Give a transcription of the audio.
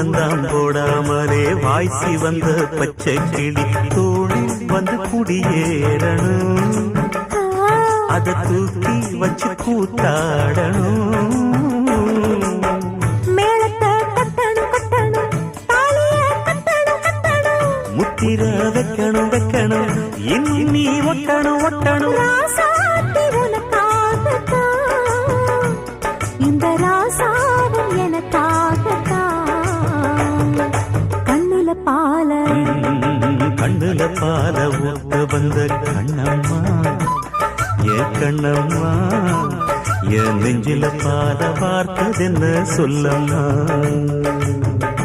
சூளந்தாம் போடாமலே வாய்ச்சி வந்த பச்சை கிளி தோழி வந்து குடியேறணும், அதை தூக்கி வச்சு கூத்தாடணும். முத்திர வைக்கணும் வைக்கணும் இன்னி ஒட்டணும் ஒட்டணும். இந்த ராசாவும் எனக்காகத்தான். கண்ணுல பால கண்ணுல பால ஊத்த வந்த கண்ணம்மா, என் கண்ணம்மா, என் நெஞ்சில பால பார்த்ததென்ன சொல்லம்மா.